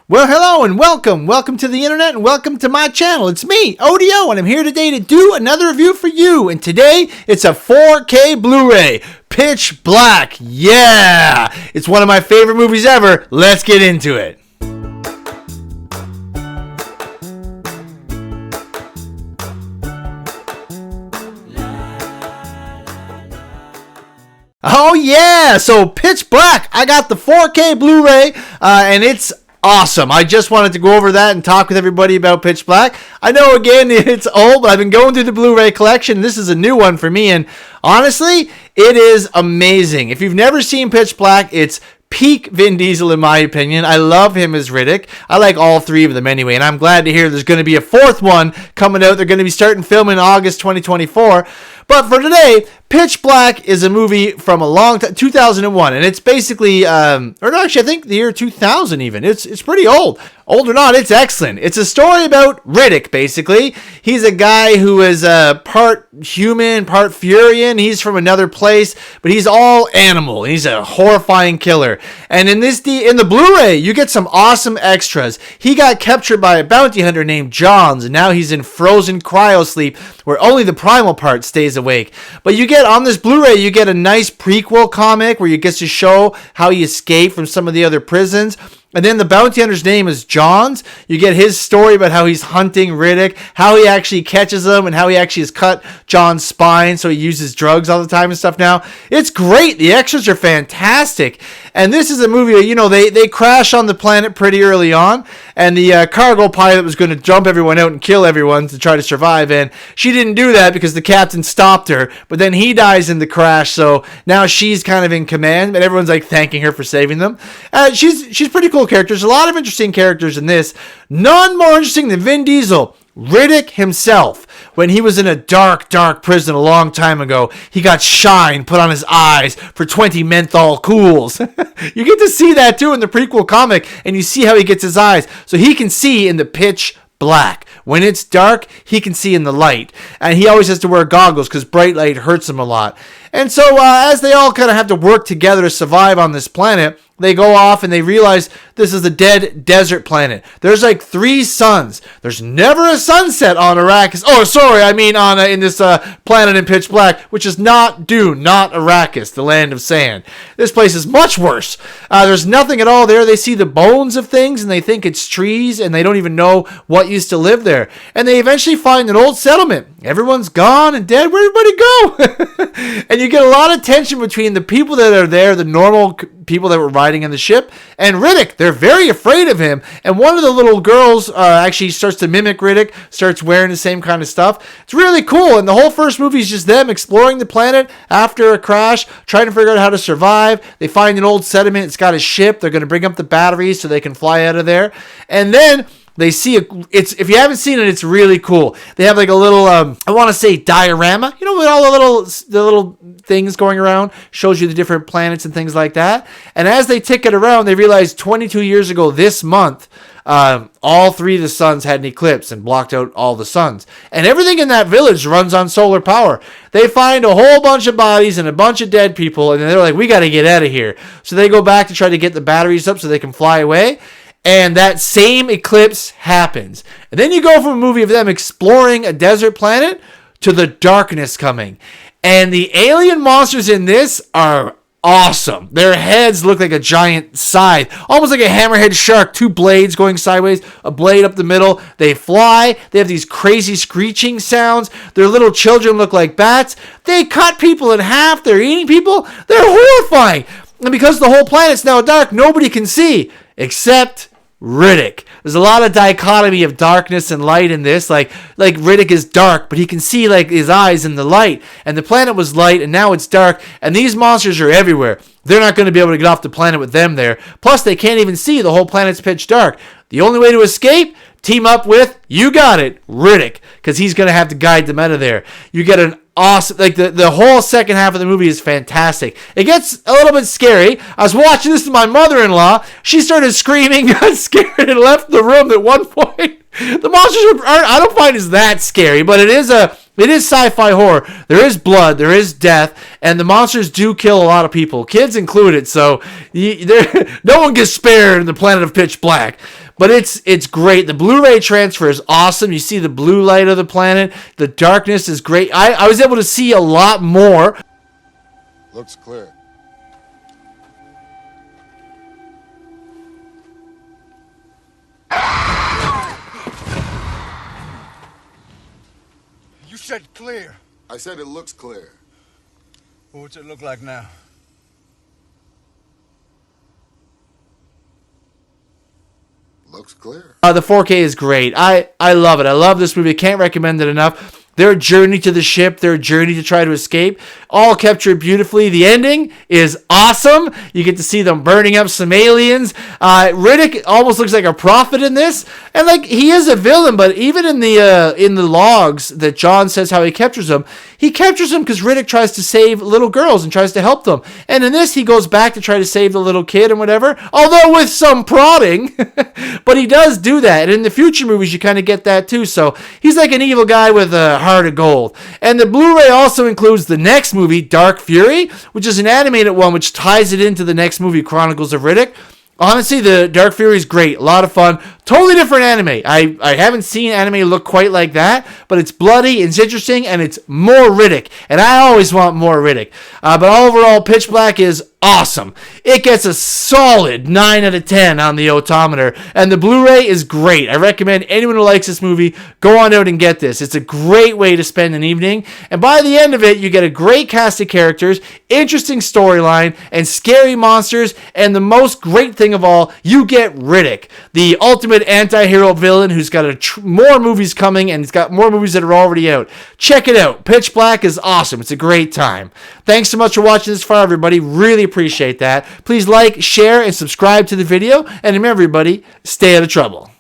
Well, hello and welcome. Welcome to the internet and welcome to my channel. It's me, ODO, and I'm here today to do another review for you. And today, it's a 4K Blu-ray, Pitch Black. Yeah! It's one of my favorite movies ever. Let's get into it. Oh yeah! So Pitch Black, I got the 4K Blu-ray, and it's awesome. I just wanted to go over that and talk with everybody about Pitch Black. I know, again, it's old, but I've been going through the Blu-ray collection. This is a new one for me, and honestly, it is amazing. If you've never seen Pitch Black, it's peak Vin Diesel in my opinion. I love him as Riddick. I like all three of them anyway, and I'm glad to hear there's going to be a fourth one coming out. They're going to be starting filming in August 2024. But for today, Pitch Black is a movie from a long time, 2001, and it's basically, or no, actually, I think the year 2000 even. It's pretty old. Old or not, it's excellent. It's a story about Riddick, basically. He's a guy who is part human, part Furian. He's from another place, but he's all animal. He's a horrifying killer. And in the Blu-ray, you get some awesome extras. He got captured by a bounty hunter named Johns, and now he's in frozen cryosleep where only the primal part stays awake. But you get on this Blu-ray, you get a nice prequel comic where you get to show how he escaped from some of the other prisons. And then the bounty hunter's name is Johns. You get his story about how he's hunting Riddick, how he actually catches him, and how he actually has cut John's spine, so he uses drugs all the time and stuff now. It's great. The extras are fantastic. And this is a movie, they crash on the planet pretty early on, and the cargo pilot was going to jump everyone out and kill everyone to try to survive, and she didn't do that because the captain stopped her, but then he dies in the crash, so now she's kind of in command, and everyone's like thanking her for saving them. She's pretty cool characters. A lot of interesting characters in this. None more interesting than Vin Diesel. Riddick himself, when he was in a dark prison a long time ago, he got shine put on his eyes for 20 menthol cools. You get to see that too in the prequel comic, and you see how he gets his eyes. So he can see in the pitch black. When it's dark, he can see in the light. And he always has to wear goggles because bright light hurts him a lot. And so as they all kind of have to work together to survive on this planet, they go off and they realize this is a dead desert planet. There's like 3 suns. There's never a sunset on Arrakis. Oh, sorry, I mean in this planet in Pitch Black, which is not Dune, not Arrakis, the land of sand. This place is much worse. There's nothing at all there. They see the bones of things and they think it's trees and they don't even know what used to live there. And they eventually find an old settlement. Everyone's gone and dead. Where'd everybody go? And you get a lot of tension between the people that are there, the normal people that were riding in the ship, and Riddick. They're very afraid of him. And one of the little girls actually starts to mimic Riddick, starts wearing the same kind of stuff. It's really cool. And the whole first movie is just them exploring the planet after a crash, trying to figure out how to survive. They find an old settlement. It's got a ship. They're going to bring up the batteries so they can fly out of there. And then they see if you haven't seen it, it's really cool. They have like a little, I want to say diorama, with all the little things going around, shows you the different planets and things like that. And as they tick it around, they realize 22 years ago this month, all 3 of the suns had an eclipse and blocked out all the suns. And everything in that village runs on solar power. They find a whole bunch of bodies and a bunch of dead people, and they're like, we got to get out of here. So they go back to try to get the batteries up so they can fly away. And that same eclipse happens. And then you go from a movie of them exploring a desert planet to the darkness coming. And the alien monsters in this are awesome. Their heads look like a giant scythe, almost like a hammerhead shark, 2 blades going sideways, a blade up the middle. They fly. They have these crazy screeching sounds. Their little children look like bats. They cut people in half. They're eating people. They're horrifying. And because the whole planet's now dark, nobody can see except Riddick. There's a lot of dichotomy of darkness and light in this. Like Riddick is dark, but he can see like his eyes in the light. And the planet was light, and now it's dark. And these monsters are everywhere. They're not going to be able to get off the planet with them there. Plus, they can't even see. The whole planet's pitch dark. The only way to escape, team up with, you got it, Riddick, because he's going to have to guide them out of there. You get an awesome, like the whole second half of the movie is fantastic. It gets a little bit scary. I was watching this with my mother-in-law. She started screaming, got scared, and left the room at one point. The monsters aren't, I don't find is that scary, but it is sci-fi horror. There is blood, there is death, and the monsters do kill a lot of people, kids included. So no one gets spared in the Planet of Pitch Black. But it's great. The Blu-ray transfer is awesome. You see the blue light of the planet. The darkness is great. I was able to see a lot more. Looks clear. You said clear. I said it looks clear. What's it look like now? Looks clear. The 4K is great. I love it. I love this movie. I can't recommend it enough. Their journey to the ship, their journey to try to escape, all captured beautifully. The ending is awesome. You get to see them burning up some aliens. Riddick almost looks like a prophet in this, and like he is a villain. But even in the logs that John says how he captures them because Riddick tries to save little girls and tries to help them. And in this, he goes back to try to save the little kid and whatever, although with some prodding. But he does do that, and in the future movies, you kind of get that too. So he's like an evil guy with a heart of gold. And the Blu-ray also includes the next movie, Dark Fury, which is an animated one which ties it into the next movie, Chronicles of Riddick. Honestly, the Dark Fury is great. A lot of fun. Totally different anime. I haven't seen anime look quite like that, but it's bloody, it's interesting, and it's more Riddick. And I always want more Riddick. But overall, Pitch Black is awesome. It gets a solid 9 out of 10 on the odometer, and the Blu-ray is great. I recommend anyone who likes this movie, go on out and get this. It's a great way to spend an evening, and by the end of it, you get a great cast of characters, interesting storyline, and scary monsters, and the most great thing of all, you get Riddick, the ultimate anti-hero villain who's got more movies coming, and he's got more movies that are already out. Check it out. Pitch Black is awesome. It's a great time. Thanks so much for watching this far, everybody. Really appreciate that. Please like, share, and subscribe to the video. And remember, everybody, stay out of trouble.